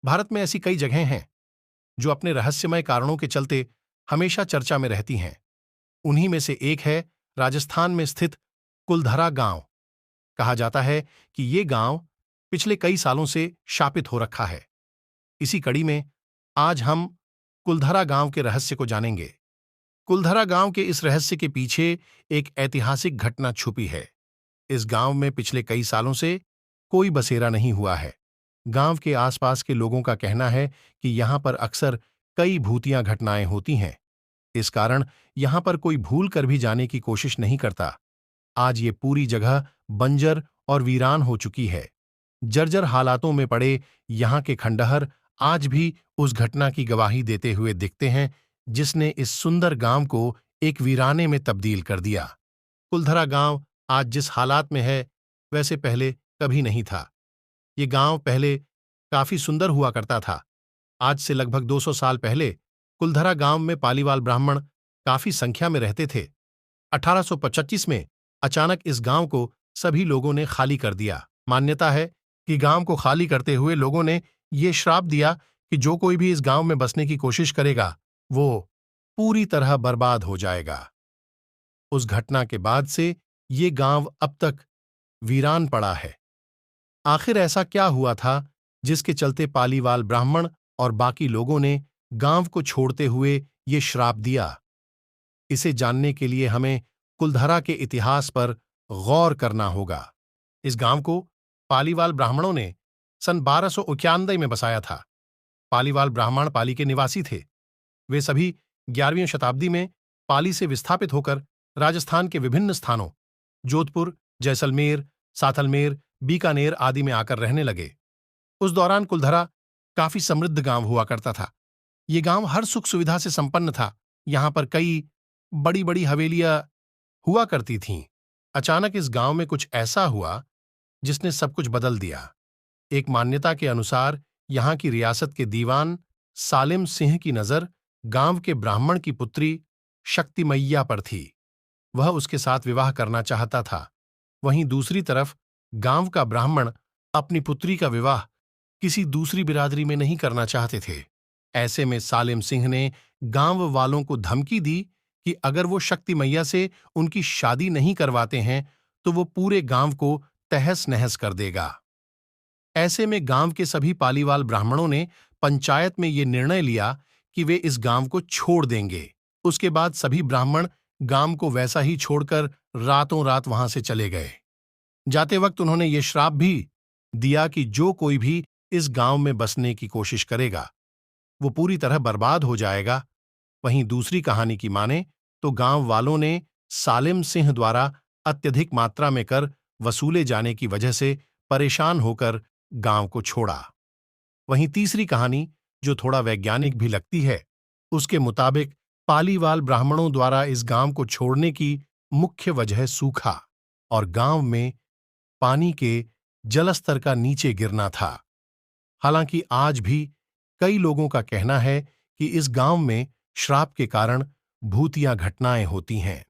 भारत में ऐसी कई जगहें हैं जो अपने रहस्यमय कारणों के चलते हमेशा चर्चा में रहती हैं। उन्हीं में से एक है राजस्थान में स्थित कुलधरा गांव। कहा जाता है कि ये गांव पिछले कई सालों से शापित हो रखा है। इसी कड़ी में आज हम कुलधरा गांव के रहस्य को जानेंगे। कुलधरा गांव के इस रहस्य के पीछे एक ऐतिहासिक घटना छुपी है। इस गांव में पिछले कई सालों से कोई बसेरा नहीं हुआ है। गांव के आसपास के लोगों का कहना है कि यहां पर अक्सर कई भूतियां घटनाएं होती हैं। इस कारण यहां पर कोई भूल कर भी जाने की कोशिश नहीं करता। आज ये पूरी जगह बंजर और वीरान हो चुकी है। जर्जर हालातों में पड़े यहां के खंडहर आज भी उस घटना की गवाही देते हुए दिखते हैं जिसने इस सुंदर गांव को एक वीराने में तब्दील कर दिया। कुलधरा गांव आज जिस हालात में है वैसे पहले कभी नहीं था। ये गांव पहले काफी सुंदर हुआ करता था। आज से लगभग 200 साल पहले कुलधरा गांव में पालीवाल ब्राह्मण काफी संख्या में रहते थे। 1825 में अचानक इस गांव को सभी लोगों ने खाली कर दिया। मान्यता है कि गांव को खाली करते हुए लोगों ने ये श्राप दिया कि जो कोई भी इस गांव में बसने की कोशिश करेगा वो पूरी तरह बर्बाद हो जाएगा। उस घटना के बाद से ये गांव अब तक वीरान पड़ा है। आखिर ऐसा क्या हुआ था जिसके चलते पालीवाल ब्राह्मण और बाकी लोगों ने गांव को छोड़ते हुए ये श्राप दिया? इसे जानने के लिए हमें कुलधरा के इतिहास पर गौर करना होगा। इस गांव को पालीवाल ब्राह्मणों ने सन 1291 में बसाया था। पालीवाल ब्राह्मण पाली के निवासी थे। वे सभी 11वीं शताब्दी में पाली से विस्थापित होकर राजस्थान के विभिन्न स्थानों जोधपुर, जैसलमेर, साथलमेर, बीकानेर आदि में आकर रहने लगे। उस दौरान कुलधरा काफी समृद्ध गांव हुआ करता था। ये गांव हर सुख सुविधा से संपन्न था। यहां पर कई बड़ी बड़ी हवेलियां हुआ करती थीं। अचानक इस गांव में कुछ ऐसा हुआ जिसने सब कुछ बदल दिया। एक मान्यता के अनुसार यहां की रियासत के दीवान सालिम सिंह की नजर गांव के ब्राह्मण की पुत्री शक्ति मैया पर थी। वह उसके साथ विवाह करना चाहता था। वहीं दूसरी तरफ गांव का ब्राह्मण अपनी पुत्री का विवाह किसी दूसरी बिरादरी में नहीं करना चाहते थे। ऐसे में सालिम सिंह ने गांव वालों को धमकी दी कि अगर वो शक्ति मैया से उनकी शादी नहीं करवाते हैं तो वो पूरे गांव को तहस नहस कर देगा। ऐसे में गांव के सभी पालीवाल ब्राह्मणों ने पंचायत में ये निर्णय लिया कि वे इस गांव को छोड़ देंगे। उसके बाद सभी ब्राह्मण गांव को वैसा ही छोड़कर रातों रात वहां से चले गए। जाते वक्त उन्होंने ये श्राप भी दिया कि जो कोई भी इस गांव में बसने की कोशिश करेगा वो पूरी तरह बर्बाद हो जाएगा। वहीं दूसरी कहानी की माने तो गांव वालों ने सालिम सिंह द्वारा अत्यधिक मात्रा में कर वसूले जाने की वजह से परेशान होकर गांव को छोड़ा। वहीं तीसरी कहानी जो थोड़ा वैज्ञानिक भी लगती है, उसके मुताबिक पालीवाल ब्राह्मणों द्वारा इस गांव को छोड़ने की मुख्य वजह सूखा और गांव में पानी के जलस्तर का नीचे गिरना था। हालांकि आज भी कई लोगों का कहना है कि इस गांव में श्राप के कारण भूतिया घटनाएं होती हैं।